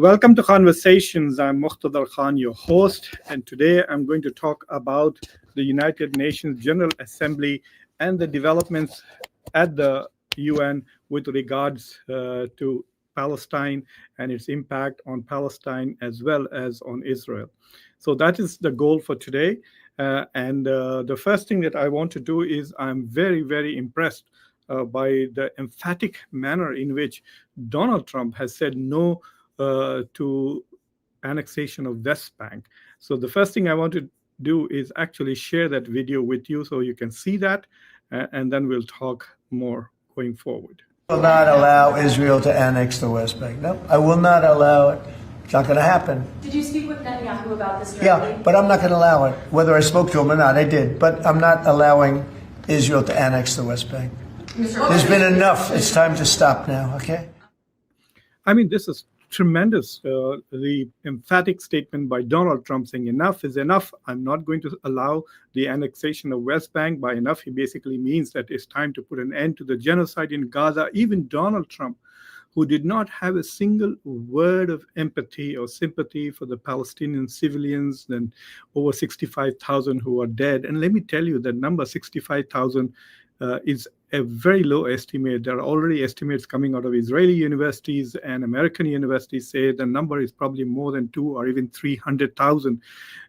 Welcome to Conversations. I'm Muqtadar Khan, your host, and today I'm going to talk about the United Nations General Assembly and the developments at the UN with regards to Palestine and its impact on Palestine as well as on Israel. So that is the goal for today. And the first thing that I want to do is I'm very, very impressed by the emphatic manner in which Donald Trump has said no to annexation of West Bank. So the first thing I want to do is actually share that video with you so you can see that, and then we'll talk more going forward. I will not allow Israel to annex the West Bank. No, I will not allow it. It's not going to happen. Did you speak with Netanyahu about this directly? Yeah, but I'm not going to allow it. Whether I spoke to him or not, I did. But I'm not allowing Israel to annex the West Bank. There's been enough. It's time to stop now, okay? I mean, this is tremendous. The emphatic statement by Donald Trump saying enough is enough. I'm not going to allow the annexation of West Bank. By enough, he basically means that it's time to put an end to the genocide in Gaza. Even Donald Trump, who did not have a single word of empathy or sympathy for the Palestinian civilians, and over 65,000 who are dead. And let me tell you, that number 65,000 is a very low estimate. There are already estimates coming out of Israeli universities, and American universities say the number is probably more than 2 or even 300,000.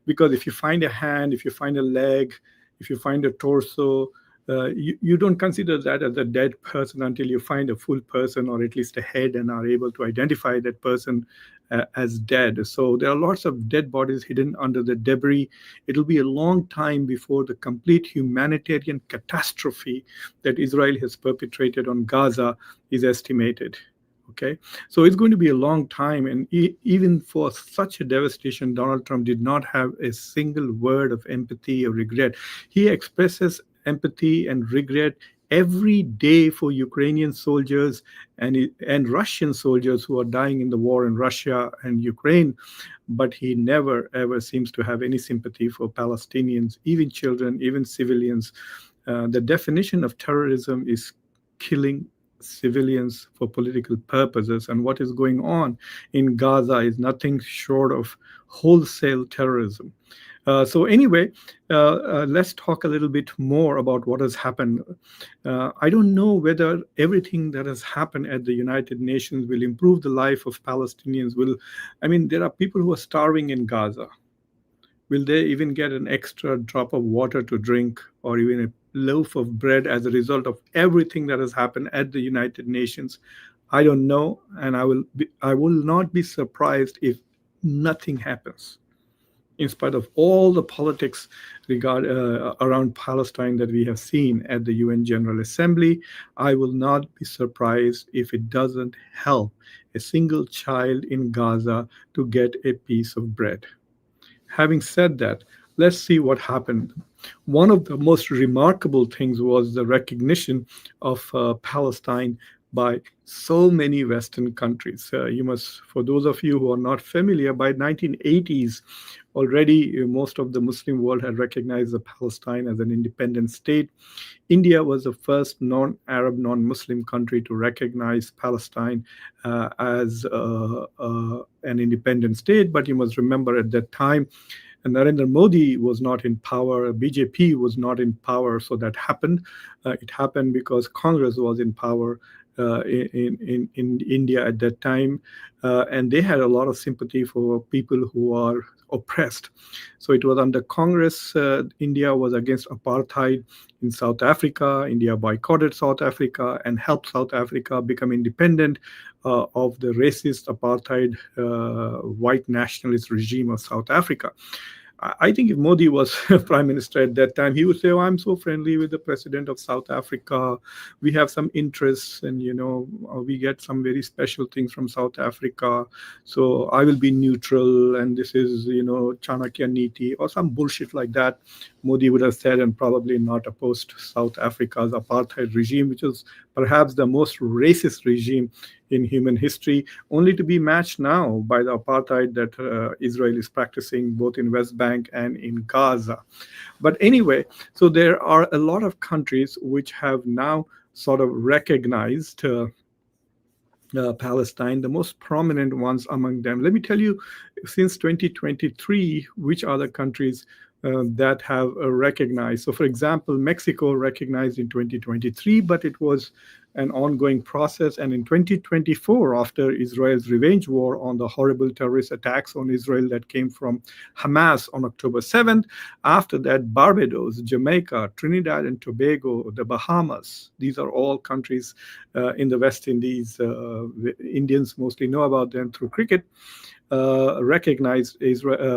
Because if you find a hand, if you find a leg, if you find a torso, you don't consider that as a dead person until you find a full person or at least a head and are able to identify that person as dead. So there are lots of dead bodies hidden under the debris. It'll be a long time before the complete humanitarian catastrophe that Israel has perpetrated on Gaza is estimated. Okay, so it's going to be a long time, and even for such a devastation, Donald Trump did not have a single word of empathy or regret. He expresses empathy and regret every day for Ukrainian soldiers and Russian soldiers who are dying in the war in Russia and Ukraine, but he never ever seems to have any sympathy for Palestinians, even children, even civilians. The definition of terrorism is killing civilians for political purposes, and what is going on in Gaza is nothing short of wholesale terrorism. So anyway, let's talk a little bit more about what has happened. I don't know whether everything that has happened at the United Nations will improve the life of Palestinians. I mean, there are people who are starving in Gaza. Will they even get an extra drop of water to drink or even a loaf of bread as a result of everything that has happened at the United Nations? I don't know, and I will not be surprised if nothing happens. In spite of all the politics around Palestine that we have seen at the UN General Assembly, I will not be surprised if it doesn't help a single child in Gaza to get a piece of bread. Having said that, let's see what happened. One of the most remarkable things was the recognition of Palestine by so many Western countries. For those of you who are not familiar, by 1980s, already most of the Muslim world had recognized Palestine as an independent state. India was the first non-Arab, non-Muslim country to recognize Palestine as an independent state. But you must remember at that time, Narendra Modi was not in power, BJP was not in power, so that happened. It happened because Congress was in power in India at that time, and they had a lot of sympathy for people who are oppressed. So it was under Congress. India was against apartheid in South Africa. India boycotted South Africa and helped South Africa become independent of the racist apartheid white nationalist regime of South Africa. I think if Modi was prime minister at that time, he would say, "Oh, I'm so friendly with the president of South Africa. We have some interests, and we get some very special things from South Africa. So I will be neutral, and this is Chanakya Niti or some bullshit like that." Modi would have said, and probably not opposed South Africa's apartheid regime, which was perhaps the most racist regime in human history, only to be matched now by the apartheid that Israel is practicing both in West Bank and in Gaza. But anyway, so there are a lot of countries which have now sort of recognized Palestine, the most prominent ones among them. Let me tell you, since 2023, which are the countries that have recognized. So, for example, Mexico recognized in 2023, but it was an ongoing process. And in 2024, after Israel's revenge war on the horrible terrorist attacks on Israel that came from Hamas on October 7th, after that, Barbados, Jamaica, Trinidad and Tobago, the Bahamas, these are all countries in the West Indies. Indians mostly know about them through cricket. Recognized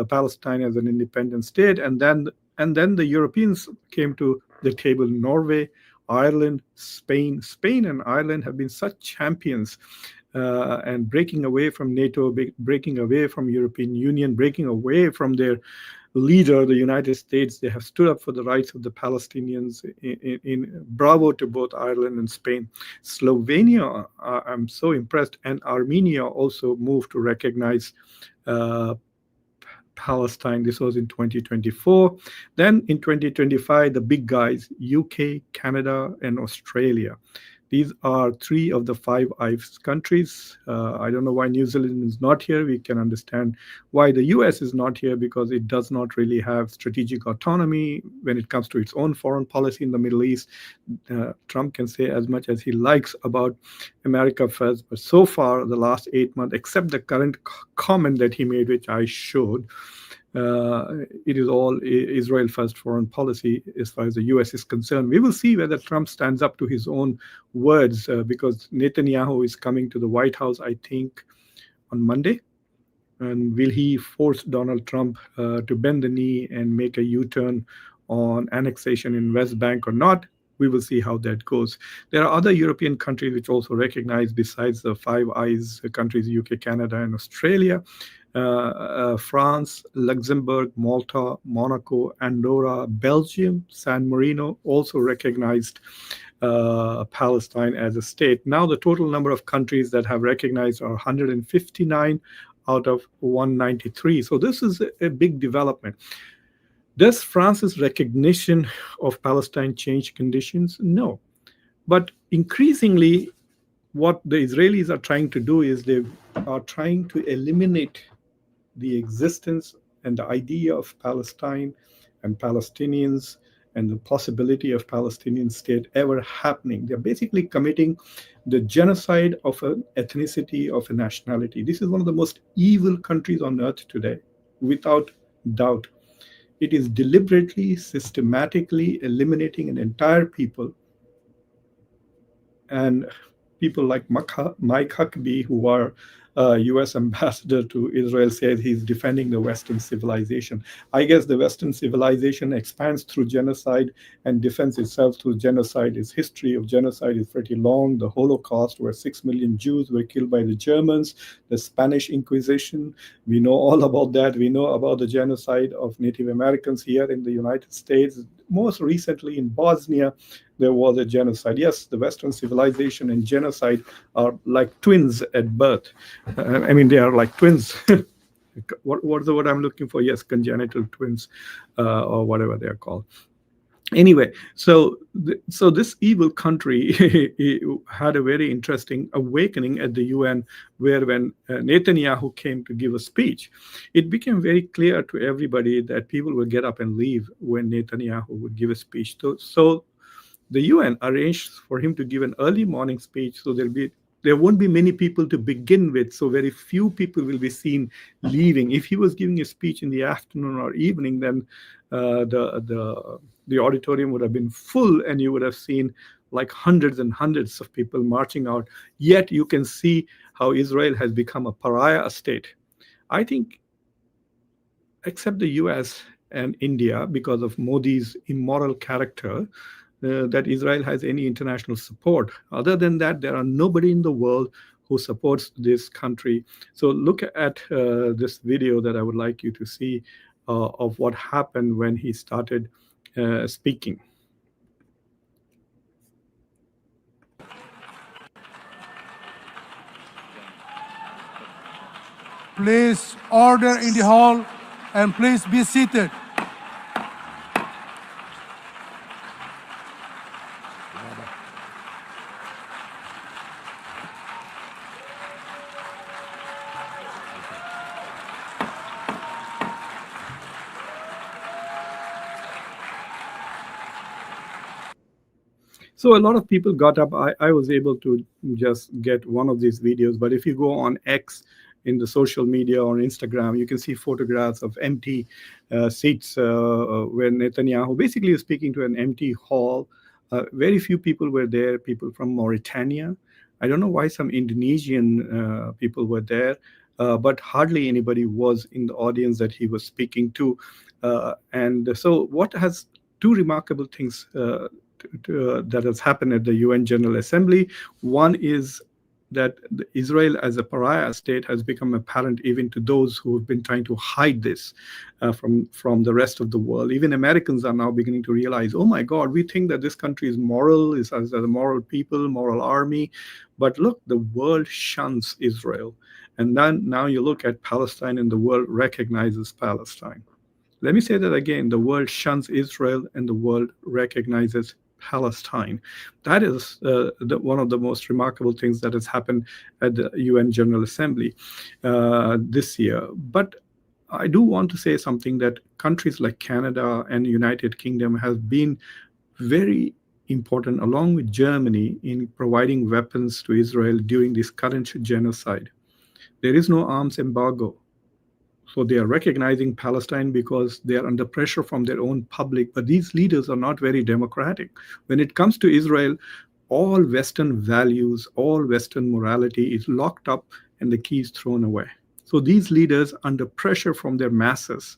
Palestine as an independent state, and then the Europeans came to the table. Norway, Ireland, Spain. Spain and Ireland have been such champions and breaking away from NATO, breaking away from European Union, breaking away from their leader, the United States. They have stood up for the rights of the Palestinians. In bravo to both Ireland and Spain. Slovenia, I'm so impressed, and Armenia also moved to recognize Palestine. This was in 2024. Then in 2025, the big guys, UK, Canada, and Australia. These are 3 of the 5 ICE countries. I don't know why New Zealand is not here. We can understand why the US is not here, because it does not really have strategic autonomy when it comes to its own foreign policy in the Middle East. Trump can say as much as he likes about America first, but so far, the last 8 months, except the current comment that he made, which I showed, it is all Israel first foreign policy as far as the US is concerned. We will see whether Trump stands up to his own words, because Netanyahu is coming to the White House, I think, on Monday. And will he force Donald Trump to bend the knee and make a U-turn on annexation in West Bank or not? We will see how that goes. There are other European countries which also recognize, besides the 5 Eyes countries, UK, Canada, and Australia, France, Luxembourg, Malta, Monaco, Andorra, Belgium, San Marino also recognized Palestine as a state. Now the total number of countries that have recognized are 159 out of 193. So this is a big development. Does France's recognition of Palestine change conditions? No. But increasingly, what the Israelis are trying to do is they are trying to eliminate the existence and the idea of Palestine and Palestinians and the possibility of Palestinian state ever happening. They're basically committing the genocide of an ethnicity, of a nationality. This is one of the most evil countries on earth today, without doubt. It is deliberately, systematically eliminating an entire people. And people like Mike Huckabee, who are U.S. ambassador to Israel, says he's defending the Western civilization. I guess the Western civilization expands through genocide and defends itself through genocide. Its history of genocide is pretty long. The Holocaust, where 6 million Jews were killed by the Germans, the Spanish Inquisition, we know all about that. We know about the genocide of Native Americans here in the United States. Most recently in Bosnia, there was a genocide. Yes, the Western civilization and genocide are like twins at birth. I mean, they are like twins. What's the word I'm looking for? Yes, congenital twins, or whatever they are called. Anyway, so this evil country had a very interesting awakening at the UN, where when Netanyahu came to give a speech, it became very clear to everybody that people would get up and leave when Netanyahu would give a speech. So the UN arranged for him to give an early morning speech, so there won't be many people to begin with, so very few people will be seen leaving. If he was giving a speech in the afternoon or evening, then the auditorium would have been full, and you would have seen like hundreds and hundreds of people marching out. Yet you can see how Israel has become a pariah state. I think, except the US and India, because of Modi's immoral character, that Israel has any international support. Other than that, there are nobody in the world who supports this country. So look at this video that I would like you to see of what happened when he started speaking. Please order in the hall and please be seated. So a lot of people got up. I was able to just get one of these videos, but if you go on X in the social media or Instagram, you can see photographs of empty seats where Netanyahu basically is speaking to an empty hall. Very few people were there, people from Mauritania. I don't know why some Indonesian people were there, but hardly anybody was in the audience that he was speaking to. And so, what has two remarkable things that has happened at the UN General Assembly. One is that Israel as a pariah state has become apparent even to those who have been trying to hide this from the rest of the world. Even Americans are now beginning to realize, oh my God, we think that this country is moral, is as a moral people, moral army, but look, the world shuns Israel. And then now you look at Palestine and the world recognizes Palestine. Let me say that again, the world shuns Israel and the world recognizes Palestine. That is one of the most remarkable things that has happened at the UN General Assembly this year. But I do want to say something that countries like Canada and United Kingdom have been very important, along with Germany, in providing weapons to Israel during this current genocide. There is no arms embargo. So they are recognizing Palestine because they are under pressure from their own public. But these leaders are not very democratic. When it comes to Israel, all Western values, all Western morality is locked up and the key is thrown away. So these leaders, under pressure from their masses,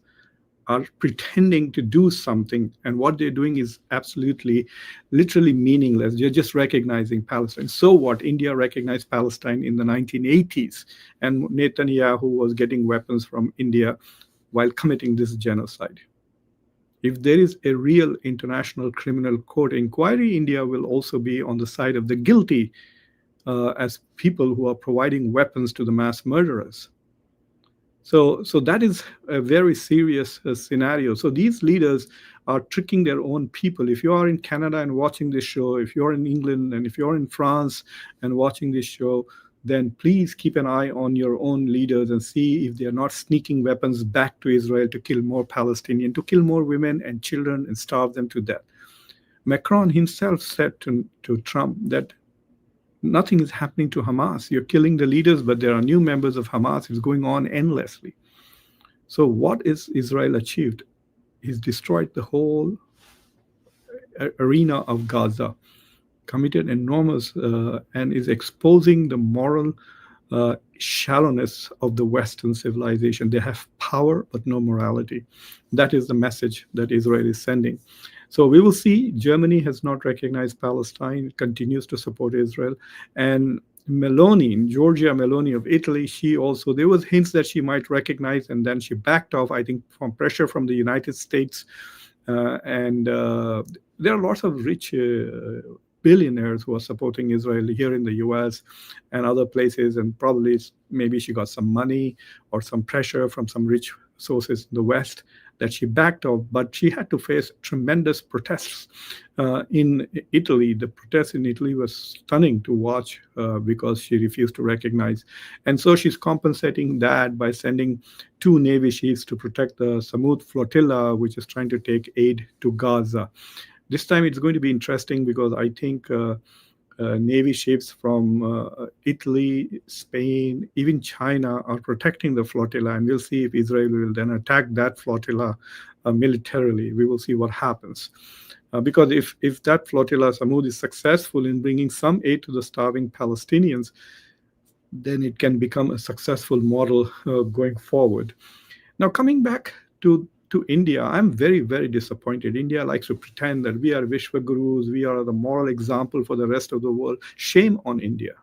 are pretending to do something, and what they're doing is absolutely, literally meaningless. They're just recognizing Palestine. So what? India recognized Palestine in the 1980s, and Netanyahu was getting weapons from India while committing this genocide. If there is a real international criminal court inquiry, India will also be on the side of the guilty as people who are providing weapons to the mass murderers. So that is a very serious scenario. So these leaders are tricking their own people. If you are in Canada and watching this show, if you're in England and if you're in France and watching this show, then please keep an eye on your own leaders and see if they are not sneaking weapons back to Israel to kill more Palestinians, to kill more women and children and starve them to death. Macron himself said to Trump that nothing is happening to Hamas. You're killing the leaders, but there are new members of Hamas. It's going on endlessly. So what is Israel achieved? He's destroyed the whole arena of Gaza, committed enormous and is exposing the moral shallowness of the Western civilization. They have power, but no morality. That is the message that Israel is sending. So we will see. Germany has not recognized Palestine, continues to support Israel. And Meloni, Giorgia Meloni of Italy, there was hints that she might recognize, and then she backed off, I think, from pressure from the United States. There are lots of rich billionaires who are supporting Israel here in the US and other places, and probably maybe she got some money or some pressure from some rich sources in the West that she backed off, but she had to face tremendous protests in Italy. The protests in Italy was stunning to watch because she refused to recognize. And so she's compensating that by sending 2 Navy ships to protect the Samud flotilla, which is trying to take aid to Gaza. This time it's going to be interesting because I think Navy ships from Italy, Spain, even China are protecting the flotilla, and we'll see if Israel will then attack that flotilla militarily. We will see what happens. Because if that flotilla, Samud, is successful in bringing some aid to the starving Palestinians, then it can become a successful model going forward. Now, coming back to India, I'm very, very disappointed. India likes to pretend that we are Vishwa Gurus, we are the moral example for the rest of the world. Shame on India.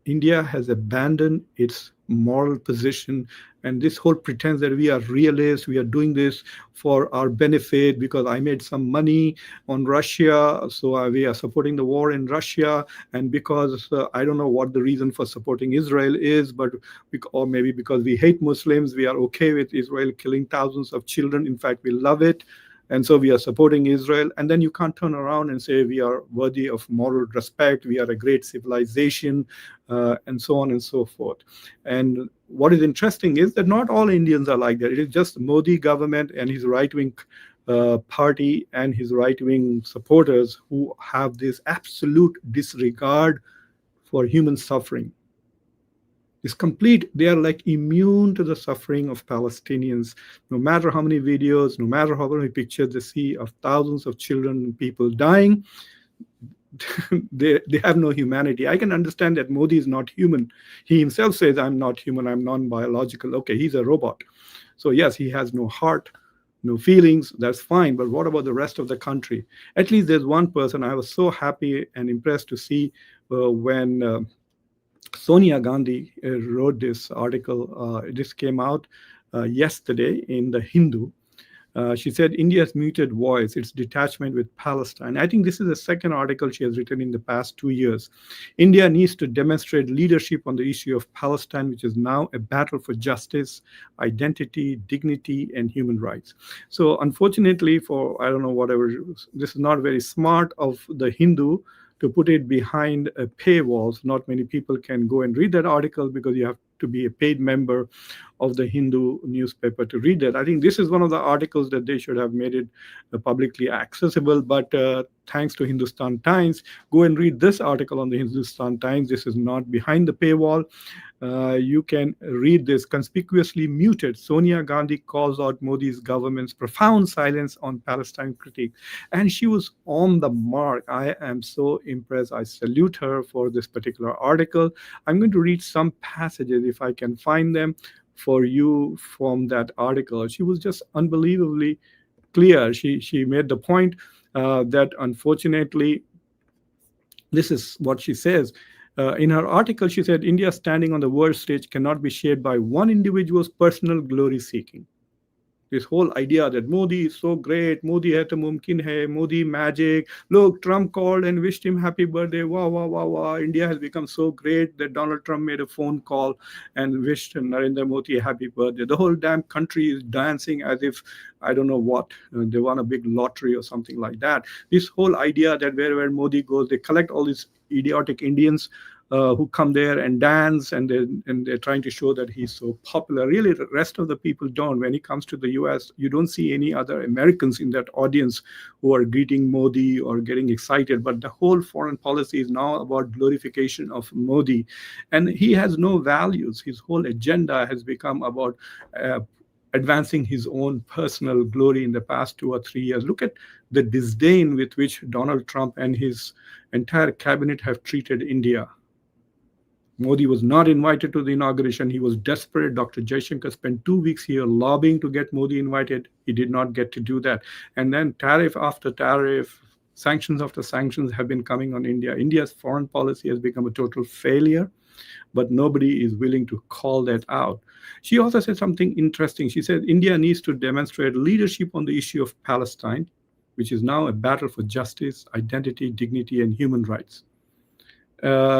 India has abandoned its moral position, and this whole pretense that we are realists, we are doing this for our benefit because I made some money on Russia, so we are supporting the war in Russia, and because I don't know what the reason for supporting Israel is, but or maybe because we hate Muslims, we are okay with Israel killing thousands of children. In fact, we love it. And so we are supporting Israel. And then you can't turn around and say we are worthy of moral respect, we are a great civilization, and so on and so forth. And what is interesting is that not all Indians are like that. It is just Modi government and his right-wing party and his right-wing supporters who have this absolute disregard for human suffering. Is complete. They are like immune to the suffering of Palestinians. No matter how many videos, no matter how many pictures they see of thousands of children and people dying, they have no humanity. I can understand that Modi is not human. He himself says, I'm not human, I'm non-biological. Okay, he's a robot. So yes, he has no heart, no feelings, that's fine. But what about the rest of the country? At least there's one person I was so happy and impressed to see when Sonia Gandhi wrote this article. This came out yesterday in the Hindu. She said India's muted voice, its detachment with Palestine. I think this is the second article she has written in the past 2 years. India needs to demonstrate leadership on the issue of Palestine, which is now a battle for justice, identity, dignity, and human rights. So unfortunately for, I don't know, whatever, this is not very smart of the Hindu to put it behind a paywall. Not many people can go and read that article because you have to be a paid member of the Hindu newspaper to read that. I think this is one of the articles that they should have made it publicly accessible. But thanks to Hindustan Times, go and read this article on the Hindustan Times. This is not behind the paywall. You can read this. Conspicuously muted, Sonia Gandhi calls out Modi's government's profound silence on Palestine critique. And she was on the mark. I am so impressed. I salute her for this particular article. I'm going to read some passages, if I can find them, for you from that article. She was just unbelievably clear. She made the point that unfortunately, this is what she says. In her article, she said, India standing on the world stage cannot be shaped by one individual's personal glory seeking. This whole idea that Modi is so great, Modi hai to mumkin hai, Modi magic. Look, Trump called and wished him happy birthday. Wow, wow, wow, wow. India has become so great that Donald Trump made a phone call and wished Narendra Modi a happy birthday. The whole damn country is dancing as if, I don't know what, they won a big lottery or something like that. This whole idea that wherever Modi goes, they collect all these idiotic Indians who come there and dance, and they're trying to show that he's so popular. Really, the rest of the people don't. When he comes to the US, you don't see any other Americans in that audience who are greeting Modi or getting excited. But the whole foreign policy is now about glorification of Modi. And he has no values. His whole agenda has become about advancing his own personal glory in the past 2 or 3 years. Look at the disdain with which Donald Trump and his entire cabinet have treated India. Modi was not invited to the inauguration. He was desperate. Dr. Jaishankar spent 2 weeks here lobbying to get Modi invited. He did not get to do that. And then tariff after tariff, sanctions after sanctions have been coming on India. India's foreign policy has become a total failure, but nobody is willing to call that out. She also said something interesting. She said India needs to demonstrate leadership on the issue of Palestine, which is now a battle for justice, identity, dignity, and human rights.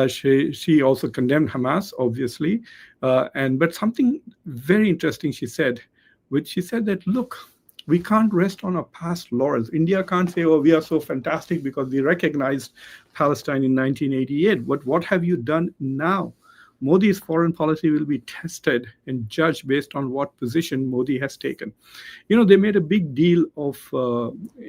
She also condemned Hamas, obviously, but something very interesting she said, which she said that, look, we can't rest on our past laurels. India can't say, oh, we are so fantastic because we recognized Palestine in 1988. But what have you done now? Modi's foreign policy will be tested and judged based on what position Modi has taken. You know, they made a big deal of,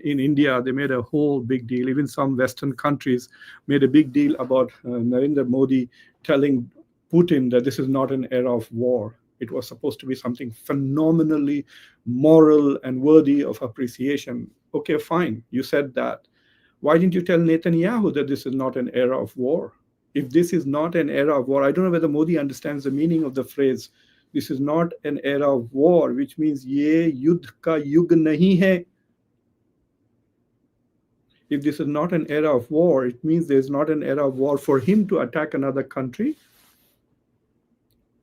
in India, they made a whole big deal. Even some Western countries made a big deal about Narendra Modi telling Putin that this is not an era of war. It was supposed to be something phenomenally moral and worthy of appreciation. Okay, fine, you said that. Why didn't you tell Netanyahu that this is not an era of war? If this is not an era of war, I don't know whether Modi understands the meaning of the phrase, this is not an era of war, which means ye yudh ka yug nahi hai. If this is not an era of war, it means there's not an era of war for him to attack another country.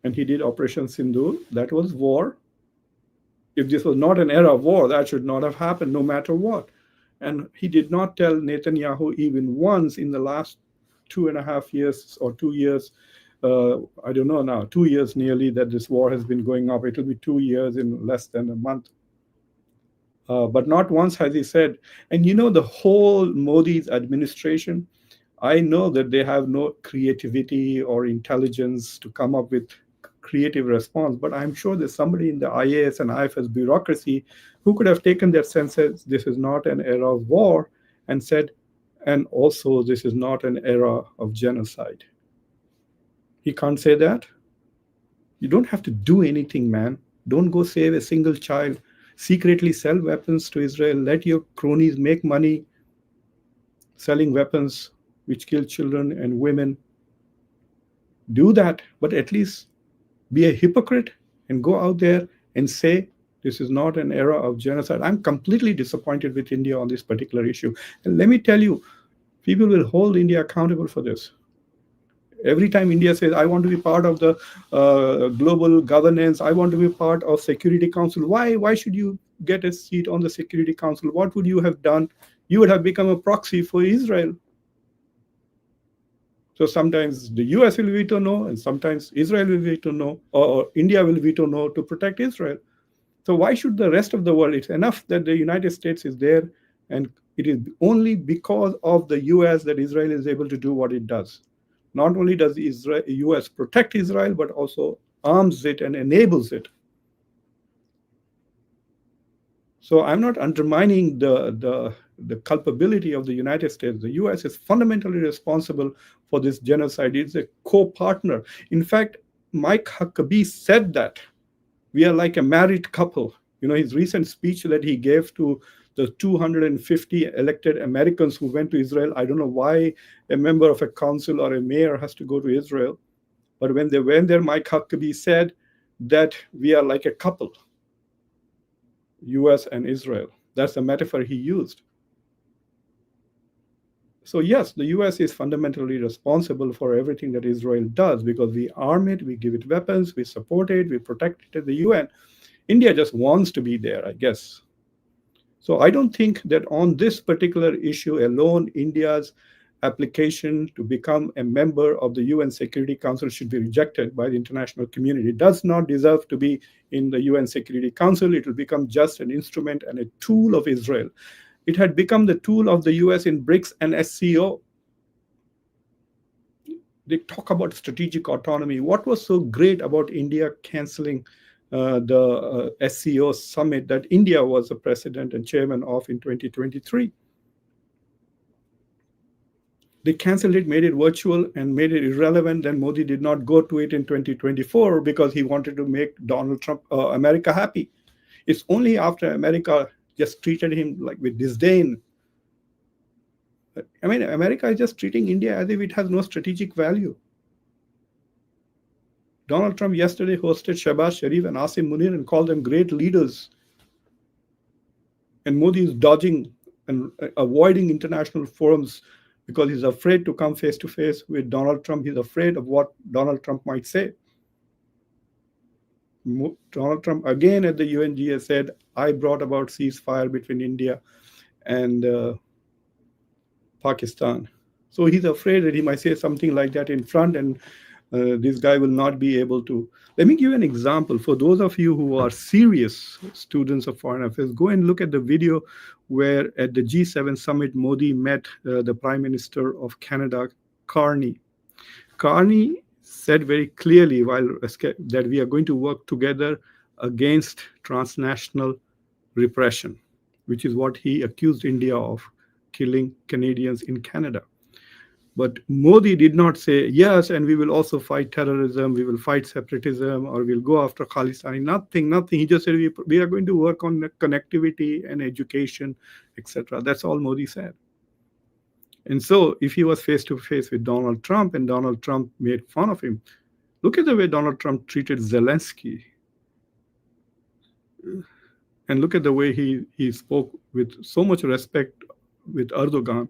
And he did Operation Sindoor. That was war. If this was not an era of war, that should not have happened, no matter what. And he did not tell Netanyahu even once in the last 2.5 years or 2 years, I don't know now, 2 years nearly that this war has been going up. It will be 2 years in less than a month. But not once has he said, and the whole Modi's administration, I know that they have no creativity or intelligence to come up with creative response, but I'm sure there's somebody in the IAS and IFS bureaucracy who could have taken their senses, this is not an era of war, and said, and also this is not an era of genocide. He can't say that. You don't have to do anything, man. Don't go save a single child. Secretly sell weapons to Israel. Let your cronies make money selling weapons which kill children and women. Do that, but at least be a hypocrite and go out there and say this is not an era of genocide. I'm completely disappointed with India on this particular issue. And let me tell you, people will hold India accountable for this. Every time India says, I want to be part of the global governance, I want to be part of Security Council, why should you get a seat on the Security Council? What would you have done? You would have become a proxy for Israel. So sometimes the US will veto no, and sometimes Israel will veto no, or India will veto no to protect Israel. So why should the rest of the world? It's enough that the United States is there, and it is only because of the US that Israel is able to do what it does. Not only does the US protect Israel, but also arms it and enables it. So I'm not undermining the culpability of the United States. The US is fundamentally responsible for this genocide. It's a co-partner. In fact, Mike Huckabee said that we are like a married couple. His recent speech that he gave to the 250 elected Americans who went to Israel. I don't know why a member of a council or a mayor has to go to Israel. But when they went there, Mike Huckabee said that we are like a couple, US and Israel. That's the metaphor he used. So yes, the US is fundamentally responsible for everything that Israel does because we arm it, we give it weapons, we support it, we protect it at the UN. India just wants to be there, I guess. So I don't think that on this particular issue alone, India's application to become a member of the UN Security Council should be rejected by the international community. It does not deserve to be in the UN Security Council. It will become just an instrument and a tool of Israel. It had become the tool of the US in BRICS and SCO. They talk about strategic autonomy. What was so great about India canceling the SCO summit that India was the president and chairman of in 2023? They canceled it, made it virtual, and made it irrelevant. Then Modi did not go to it in 2024 because he wanted to make Donald Trump, America happy. It's only after America just treated him like with disdain. I mean, America is just treating India as if it has no strategic value. Donald Trump yesterday hosted Shehbaz Sharif and Asim Munir and called them great leaders. And Modi is dodging and avoiding international forums because he's afraid to come face to face with Donald Trump. He's afraid of what Donald Trump might say. Donald Trump again at the UNGA said, I brought about ceasefire between India and Pakistan. So he's afraid that he might say something like that in front, and this guy will not be able to. Let me give you an example. For those of you who are serious students of foreign affairs, go and look at the video where at the G7 summit, Modi met the Prime Minister of Canada, Carney. Carney said very clearly that we are going to work together against transnational repression, which is what he accused India of, killing Canadians in Canada. But Modi did not say, yes, and we will also fight terrorism, we will fight separatism, or we'll go after Khalistani. Nothing. He just said, we are going to work on connectivity and education, etc. That's all Modi said. And so if he was face to face with Donald Trump and Donald Trump made fun of him, look at the way Donald Trump treated Zelensky. And look at the way he spoke with so much respect with Erdogan.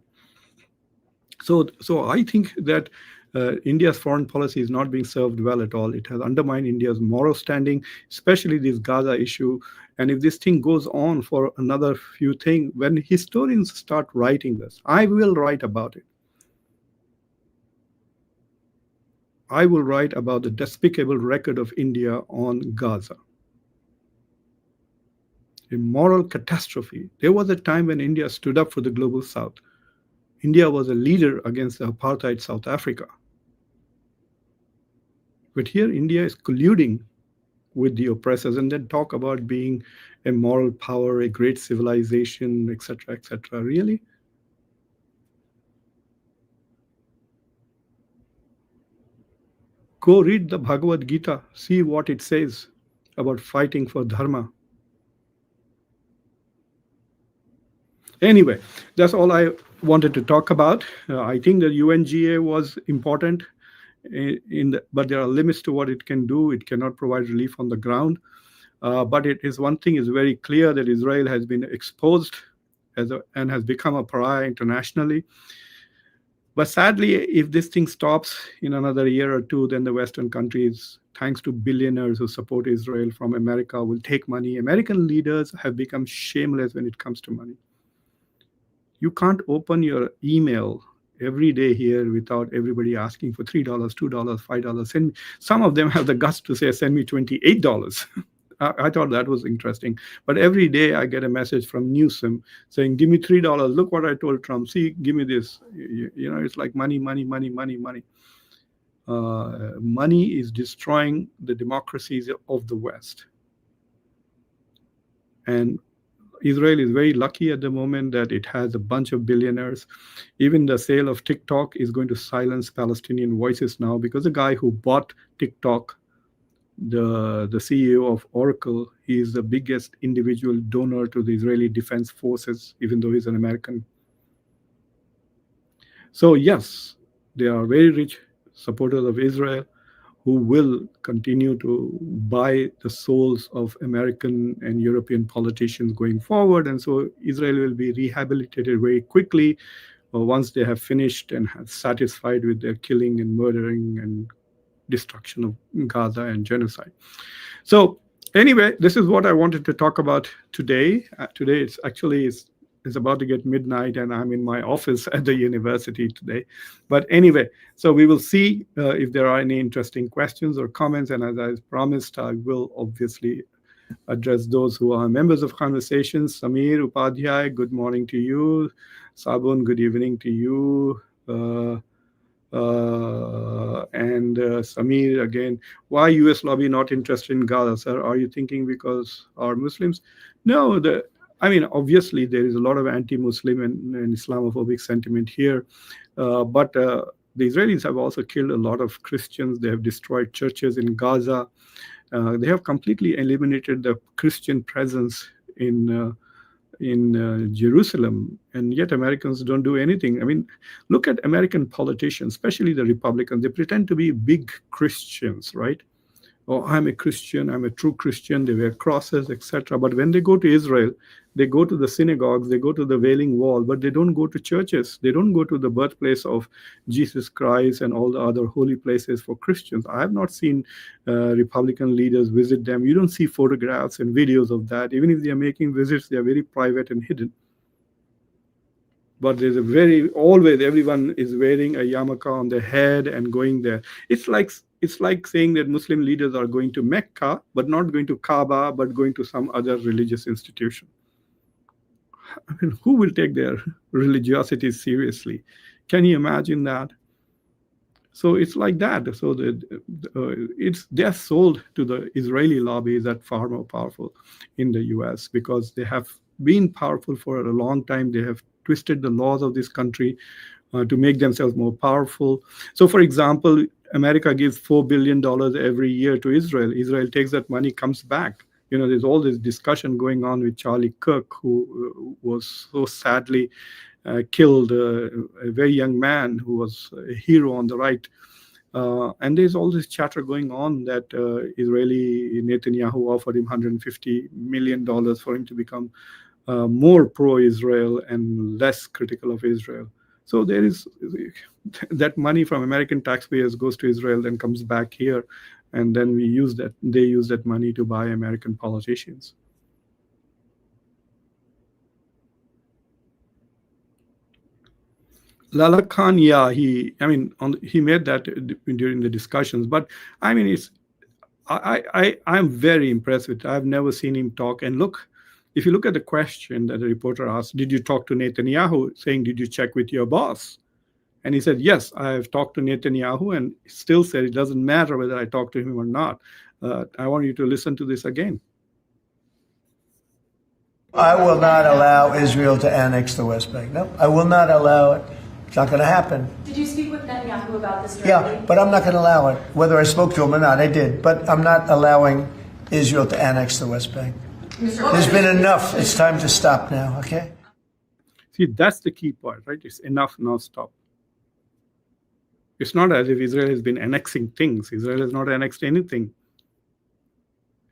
So I think that India's foreign policy is not being served well at all. It has undermined India's moral standing, especially this Gaza issue. And if this thing goes on for another few things, when historians start writing this, I will write about it. I will write about the despicable record of India on Gaza. a moral catastrophe. There was a time when India stood up for the global South. India was a leader against the apartheid South Africa. But here India is colluding with the oppressors and then talk about being a moral power, a great civilization, etc., etc. Really? Go read the Bhagavad Gita, see what it says about fighting for dharma. Anyway, that's all I wanted to talk about. I think the UNGA was important, but there are limits to what it can do. It cannot provide relief on the ground. But it is one thing is very clear that Israel has been exposed and has become a pariah internationally. But sadly, if this thing stops in another year or two, then the Western countries, thanks to billionaires who support Israel from America, will take money. American leaders have become shameless when it comes to money. You can't open your email every day here without everybody asking for $3, $2, $5. Some of them have the guts to say, send me $28. I thought that was interesting. But every day I get a message from Newsom saying, give me $3. Look what I told Trump. See, give me this. It's like money, money, money, money, money. Money is destroying the democracies of the West. And Israel is very lucky at the moment that it has a bunch of billionaires. Even the sale of TikTok is going to silence Palestinian voices now, because the guy who bought TikTok, the CEO of Oracle, he is the biggest individual donor to the Israeli Defense Forces, even though he's an American. So yes, they are very rich supporters of Israel who will continue to buy the souls of American and European politicians going forward. And so Israel will be rehabilitated very quickly once they have finished and have satisfied with their killing and murdering and destruction of Gaza and genocide. So anyway, this is what I wanted to talk about today. Today it's about to get midnight and I'm in my office at the university today. But anyway, so we will see if there are any interesting questions or comments. And as I promised, I will obviously address those who are members of conversations. Samir Upadhyay, good morning to you. Sabun, good evening to you. And Samir again, why US lobby not interested in Gaza, sir? Are you thinking because our Muslims? No, obviously there is a lot of anti-Muslim and Islamophobic sentiment here, but the Israelis have also killed a lot of Christians. They have destroyed churches in Gaza. They have completely eliminated the Christian presence in Jerusalem, and yet Americans don't do anything. Look at American politicians, especially the Republicans. They pretend to be big Christians, right? Oh, I'm a Christian, I'm a true Christian, they wear crosses, etc. But when they go to Israel, they go to the synagogues, they go to the Wailing Wall, but they don't go to churches. They don't go to the birthplace of Jesus Christ and all the other holy places for Christians. I have not seen Republican leaders visit them. You don't see photographs and videos of that. Even if they are making visits, they are very private and hidden. But there's always everyone is wearing a yarmulke on their head and going there. It's like saying that Muslim leaders are going to Mecca, but not going to Kaaba, but going to some other religious institution. Who will take their religiosity seriously? Can you imagine that? So it's like that. So they're sold to the Israeli lobby that far more powerful in the US, because they have been powerful for a long time. They have twisted the laws of this country to make themselves more powerful. So, for example, America gives $4 billion every year to Israel. Israel takes that money, comes back. There's all this discussion going on with Charlie Kirk, who was so sadly killed, a very young man who was a hero on the right. And there's all this chatter going on that Israeli Netanyahu offered him $150 million for him to become more pro-Israel and less critical of Israel. So there is that money from American taxpayers goes to Israel, then comes back here, and then they use that money to buy American politicians. Lala Khan, yeah, he made that during the discussions, but I'm very impressed with it. I've never seen him talk. And look, If you look at the question that the reporter asked, did you talk to Netanyahu, saying, did you check with your boss? And he said, yes, I've talked to Netanyahu, and still said it doesn't matter whether I talk to him or not. I want you to listen to this again. I will not allow Israel to annex the West Bank. No, I will not allow it. It's not going to happen. Did you speak with Netanyahu about this directly? Yeah, but I'm not going to allow it. Whether I spoke to him or not, I did. But I'm not allowing Israel to annex the West Bank. There's been enough. It's time to stop now, okay? See, that's the key part, right? It's enough, now stop. It's not as if Israel has been annexing things. Israel has not annexed anything.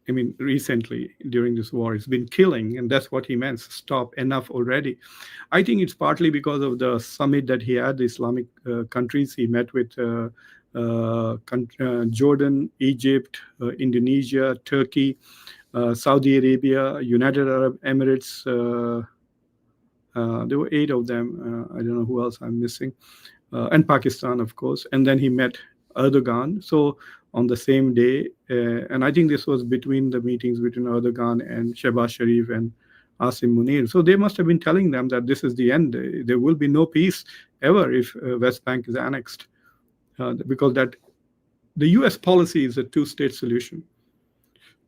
I mean, recently during this war, it's been killing, and that's what he meant. Stop, enough already. I think it's partly because of the summit that he had, the Islamic countries. He met with Jordan, Egypt, Indonesia, Turkey, Saudi Arabia, United Arab Emirates. There were 8 of them. I don't know who else I'm missing. And Pakistan, of course. And then he met Erdogan. So on the same day, and I think this was between the meetings between Erdogan and Shehbaz Sharif and Asim Munir. So they must have been telling them that this is the end. There will be no peace ever if West Bank is annexed, because that the U.S. policy is a two-state solution.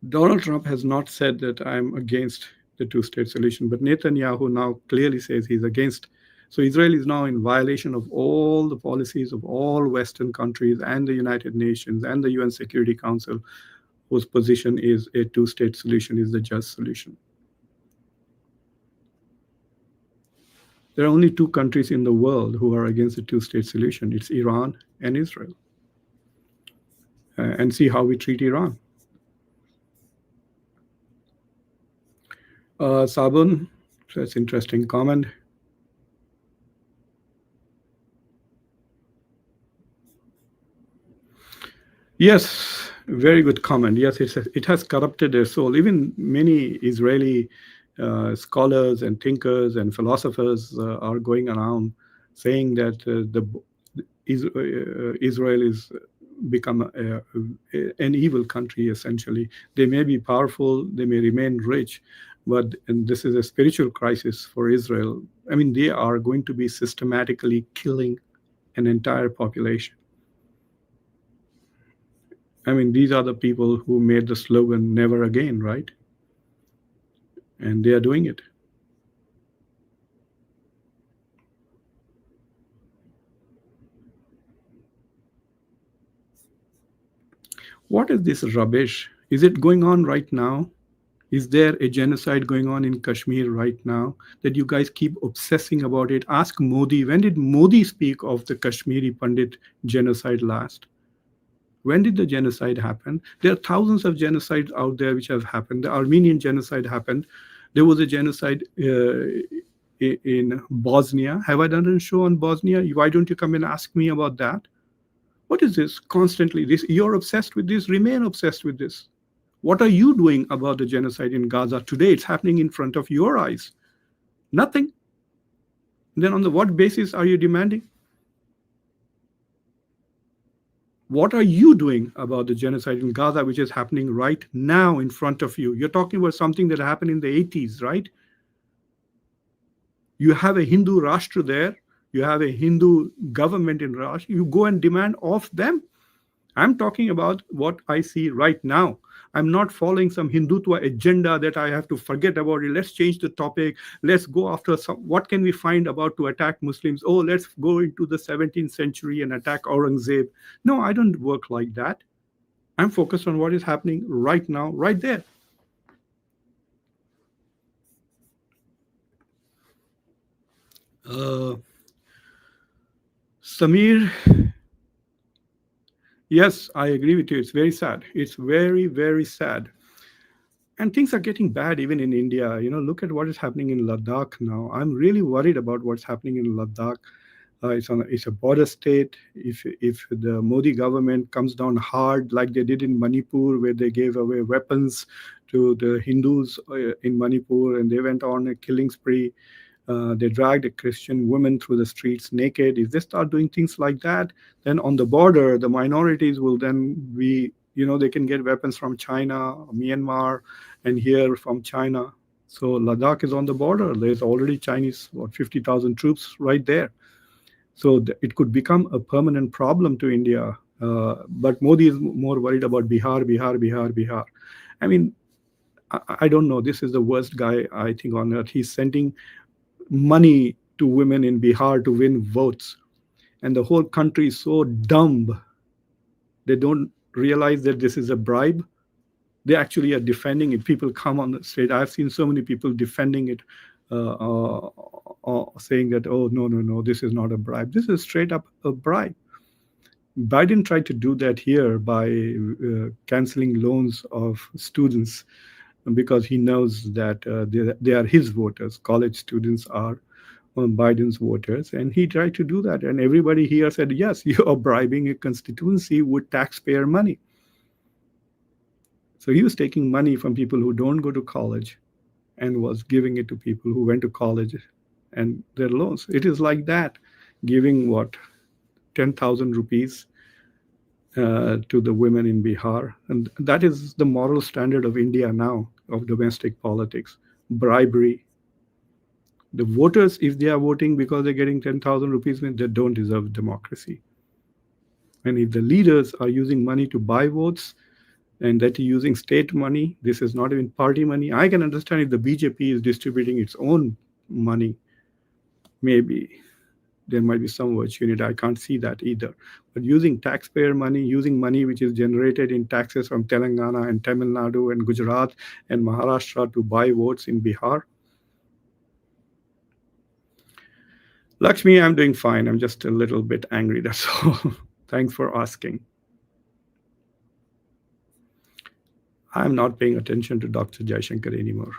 Donald Trump has not said that I'm against the two-state solution, but Netanyahu now clearly says he's against. So Israel is now in violation of all the policies of all Western countries and the United Nations and the UN Security Council, whose position is a two-state solution is the just solution. There are only 2 countries in the world who are against the two-state solution. It's Iran and Israel. And see how we treat Iran. Sabun, that's interesting comment. Yes, very good comment. Yes, it has corrupted their soul. Even many Israeli scholars and thinkers and philosophers are going around saying that Israel is become an evil country, essentially. They may be powerful, they may remain rich, but and this is a spiritual crisis for Israel. I mean, they are going to be systematically killing an entire population. I mean, these are the people who made the slogan, never again, right? And they are doing it. What is this rubbish? Is it going on right now? Is there a genocide going on in Kashmir right now that you guys keep obsessing about it? Ask Modi. When did Modi speak of the Kashmiri Pandit genocide last? When did the genocide happen? There are thousands of genocides out there which have happened. The Armenian genocide happened. There was a genocide in Bosnia. Have I done a show on Bosnia? Why don't you come and ask me about that? What is this? Constantly, this you're obsessed with this, remain obsessed with this. What are you doing about the genocide in Gaza today? It's happening in front of your eyes. Nothing. Then on what basis are you demanding? What are you doing about the genocide in Gaza, which is happening right now in front of you? You're talking about something that happened in the 80s, right? You have a Hindu Rashtra there. You have a Hindu government in Rashtra. You go and demand of them. I'm talking about what I see right now. I'm not following some Hindutva agenda that I have to forget about it. Let's change the topic. Let's go after what can we find about to attack Muslims? Oh, let's go into the 17th century and attack Aurangzeb. No, I don't work like that. I'm focused on what is happening right now, right there. Samir, yes, I agree with you. It's very sad. It's very, very sad. And things are getting bad even in India. You know, look at what is happening in Ladakh now. I'm really worried about what's happening in Ladakh. It's a border state. If the Modi government comes down hard like they did in Manipur, where they gave away weapons to the Hindus in Manipur, and they went on a killing spree. They dragged a Christian woman through the streets naked. If they start doing things like that, then on the border, the minorities will then be, you know, they can get weapons from China, Myanmar, and here from China. So Ladakh is on the border. There's already Chinese, 50,000 troops right there. So it could become a permanent problem to India. But Modi is more worried about Bihar, Bihar, Bihar, Bihar. I mean, I don't know. This is the worst guy, I think, on earth. He's sending money to women in Bihar to win votes. And the whole country is so dumb. They don't realize that this is a bribe. They actually are defending it. People come on the street. I've seen so many people defending it, saying that, oh, no, no, no, this is not a bribe. This is straight up a bribe. Biden tried to do that here by canceling loans of students because he knows that they are his voters. College students are Biden's voters. And he tried to do that. And everybody here said, yes, you are bribing a constituency with taxpayer money. So he was taking money from people who don't go to college and was giving it to people who went to college and their loans. It is like that, giving 10,000 rupees to the women in Bihar. And that is the moral standard of India now, of domestic politics, bribery. The voters, if they are voting because they're getting 10,000 rupees, they don't deserve democracy. And if the leaders are using money to buy votes, and that using state money, this is not even party money. I can understand if the BJP is distributing its own money, maybe there might be some virtue in it. I can't see that either. But using taxpayer money, using money which is generated in taxes from Telangana and Tamil Nadu and Gujarat and Maharashtra to buy votes in Bihar. Lakshmi, I'm doing fine. I'm just a little bit angry, that's all. Thanks for asking. I'm not paying attention to Dr. Jaishankar anymore.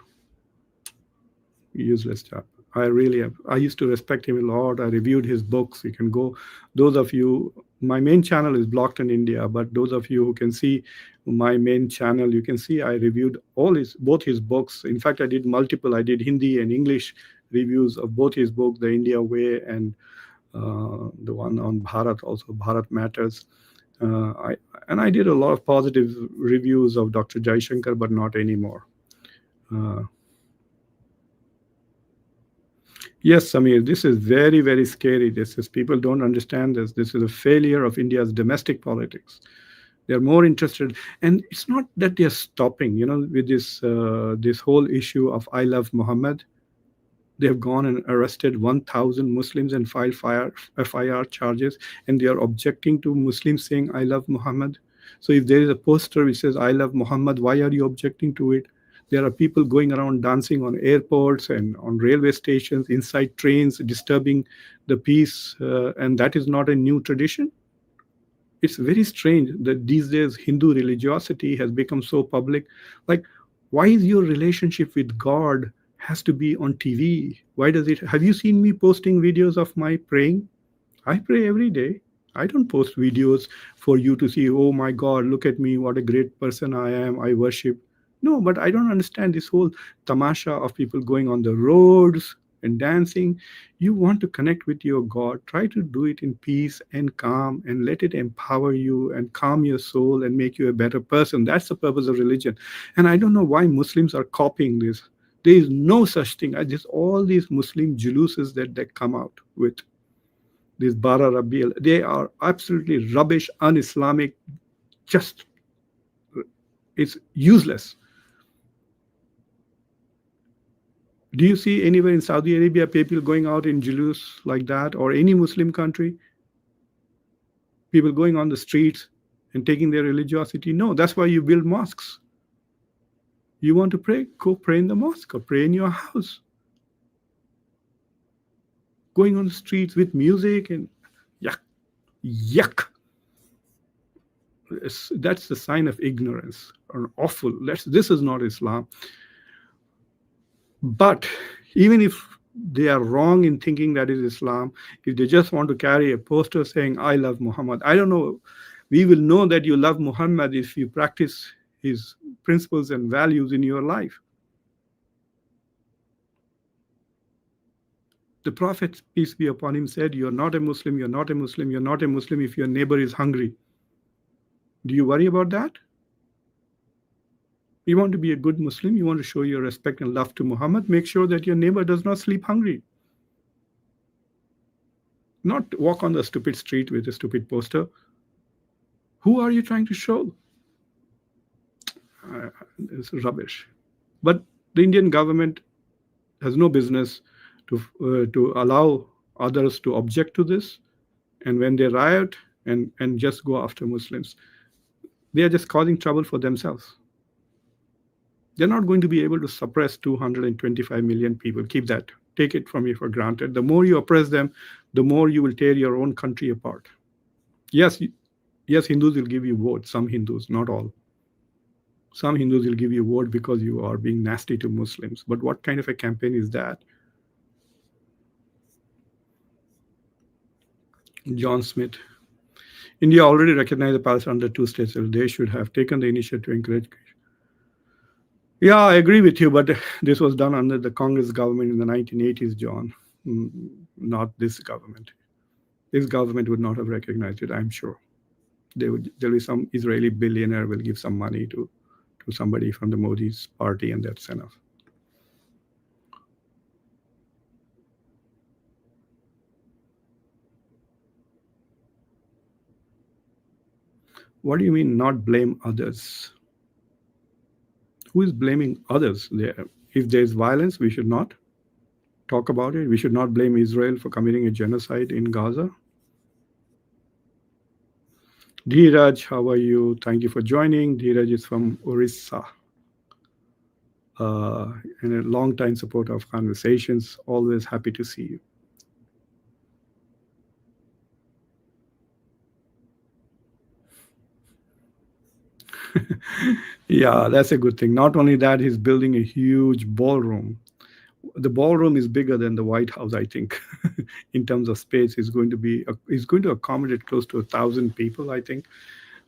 Useless job. I really have. I used to respect him a lot. I reviewed his books. You can go. Those of you, my main channel is blocked in India, but those of you who can see my main channel, you can see I reviewed both his books. In fact, I did multiple. I did Hindi and English reviews of both his books, The India Way and the one on Bharat, also Bharat Matters. I did a lot of positive reviews of Dr. Jaishankar, but not anymore. Yes, Samir, this is very, very scary. People don't understand this. This is a failure of India's domestic politics. They're more interested, and it's not that they're stopping, with this whole issue of I Love Muhammad. They have gone and arrested 1,000 Muslims and filed FIR charges, and they are objecting to Muslims saying, I love Muhammad. So if there is a poster which says, I love Muhammad, why are you objecting to it? There are people going around dancing on airports and on railway stations, inside trains, disturbing the peace, and that is not a new tradition. It's very strange that these days Hindu religiosity has become so public. Like, why is your relationship with God has to be on TV? Why does it? Have you seen me posting videos of my praying? I pray every day. I don't post videos for you to see, oh my God, look at me, what a great person I am, I worship. No, but I don't understand this whole tamasha of people going on the roads and dancing. You want to connect with your God, try to do it in peace and calm and let it empower you and calm your soul and make you a better person. That's the purpose of religion. And I don't know why Muslims are copying this. There is no such thing. Just all these Muslim juluses that they come out with, this Bara Rabi'al, they are absolutely rubbish, un-Islamic, just, it's useless. Do you see anywhere in Saudi Arabia people going out in julus like that, or any Muslim country? People going on the streets and taking their religiosity? No, that's why you build mosques. You want to pray? Go pray in the mosque or pray in your house. Going on the streets with music and yuck. That's the sign of ignorance or awful. This is not Islam. But even if they are wrong in thinking that is Islam, if they just want to carry a poster saying, I love Muhammad, I don't know. We will know that you love Muhammad if you practice his principles and values in your life. The Prophet, peace be upon him, said, you're not a Muslim, you're not a Muslim, you're not a Muslim if your neighbor is hungry. Do you worry about that? You want to be a good Muslim, you want to show your respect and love to Muhammad, make sure that your neighbor does not sleep hungry. Not walk on the stupid street with a stupid poster. Who are you trying to show? It's rubbish. But the Indian government has no business to allow others to object to this. And when they riot and just go after Muslims, they are just causing trouble for themselves. They're not going to be able to suppress 225 million people. Keep that. Take it from me for granted. The more you oppress them, the more you will tear your own country apart. Yes, Hindus will give you votes. Some Hindus, not all. Some Hindus will give you a vote because you are being nasty to Muslims. But what kind of a campaign is that? John Smith. India already recognized the Palestine under two states. They should have taken the initiative to encourage. Yeah, I agree with you, but this was done under the Congress government in the 1980s, John, not this government. This government would not have recognized it, I'm sure. There'll be some Israeli billionaire will give some money to somebody from the Modi's party, and that's enough. What do you mean not blame others? Who is blaming others there? If there's violence, we should not talk about it. We should not blame Israel for committing a genocide in Gaza. Dheeraj, how are you? Thank you for joining. Dheeraj is from Orissa. And a long-time supporter of Conversations. Always happy to see you. Yeah, that's a good thing. Not only that, he's building a huge ballroom. The ballroom is bigger than the White House, I think, in terms of space. It's going to accommodate close to 1,000 people, I think.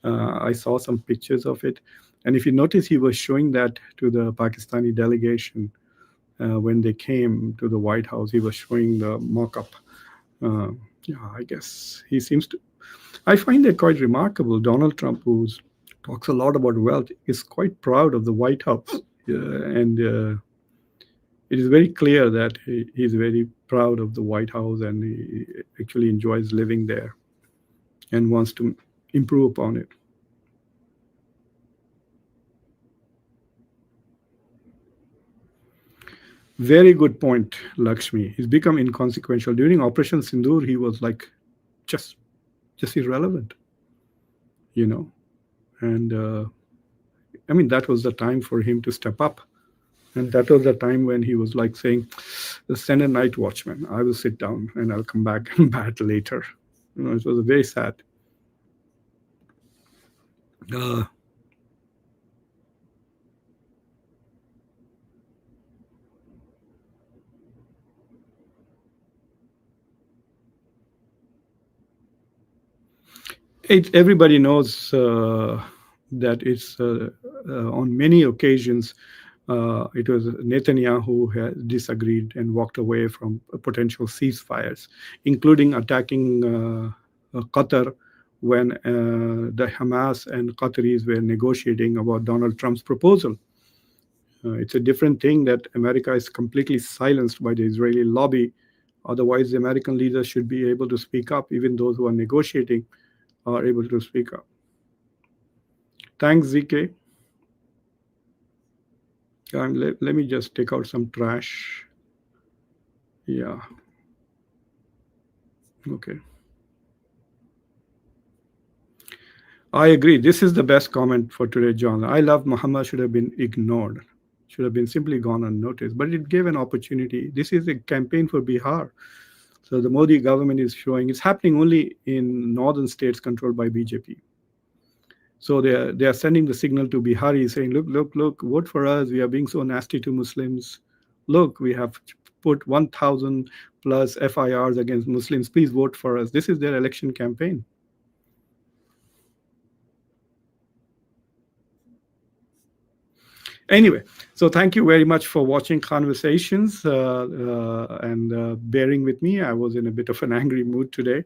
I saw some pictures of it. And if you notice, he was showing that to the Pakistani delegation when they came to the White House. He was showing the mock-up. Yeah, I guess he seems to. I find that quite remarkable. Donald Trump, who talks a lot about wealth, is quite proud of the White House. And it is very clear that he's very proud of the White House, and he actually enjoys living there and wants to improve upon it. Very good point, Lakshmi. He's become inconsequential. During Operation Sindoor, he was like just irrelevant, And I mean, that was the time for him to step up. And that was the time when he was like saying, send a night watchman. I will sit down and I'll come back and bat later. It was very sad. Everybody knows that it's on many occasions it was Netanyahu who had disagreed and walked away from potential ceasefires, including attacking Qatar when the Hamas and Qataris were negotiating about Donald Trump's proposal. It's a different thing that America is completely silenced by the Israeli lobby. Otherwise, the American leaders should be able to speak up. Even those who are negotiating are able to speak up. Thanks, ZK. Let me just take out some trash. Yeah. Okay. I agree. This is the best comment for today, John. I love Muhammad should have been ignored, should have been simply gone unnoticed, but it gave an opportunity. This is a campaign for Bihar. So the Modi government is showing it's happening only in northern states controlled by BJP. So they are sending the signal to Bihari saying, look, vote for us. We are being so nasty to Muslims. Look, we have put 1,000 plus FIRs against Muslims. Please vote for us. This is their election campaign. Anyway, so thank you very much for watching Conversations and bearing with me. I was in a bit of an angry mood today.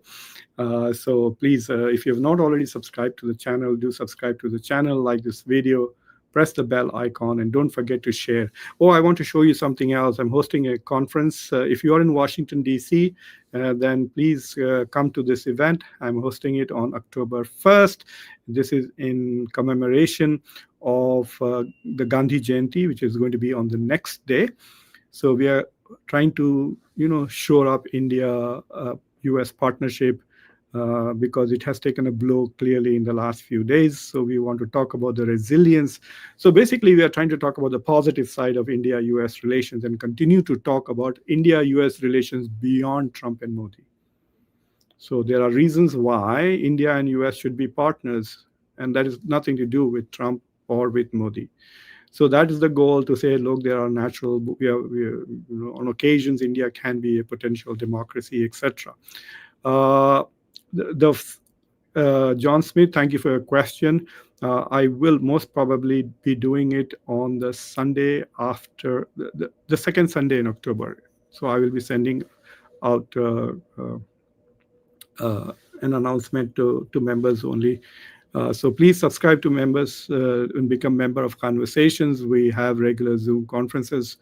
So please, if you have not already subscribed to the channel, do subscribe to the channel, like this video, press the bell icon, and don't forget to share. Oh, I want to show you something else. I'm hosting a conference. If you are in Washington, D.C., then please come to this event. I'm hosting it on October 1st. This is in commemoration of the Gandhi Jayanti, which is going to be on the next day. So we are trying to, shore up India-US partnership because it has taken a blow clearly in the last few days. So we want to talk about the resilience. So basically, we are trying to talk about the positive side of India-US relations and continue to talk about India-US relations beyond Trump and Modi. So there are reasons why India and US should be partners, and that is nothing to do with Trump or with Modi. So that is the goal, to say, look, there are natural, on occasions, India can be a potential democracy, etc. John Smith, thank you for your question. I will most probably be doing it on the Sunday after the second Sunday in October. So I will be sending out an announcement to members only. So please subscribe to members and become member of Conversations. We have regular Zoom conferences,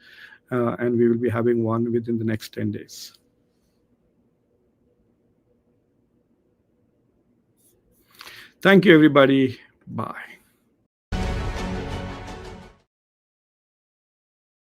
and we will be having one within the next 10 days. Thank you, everybody. Bye.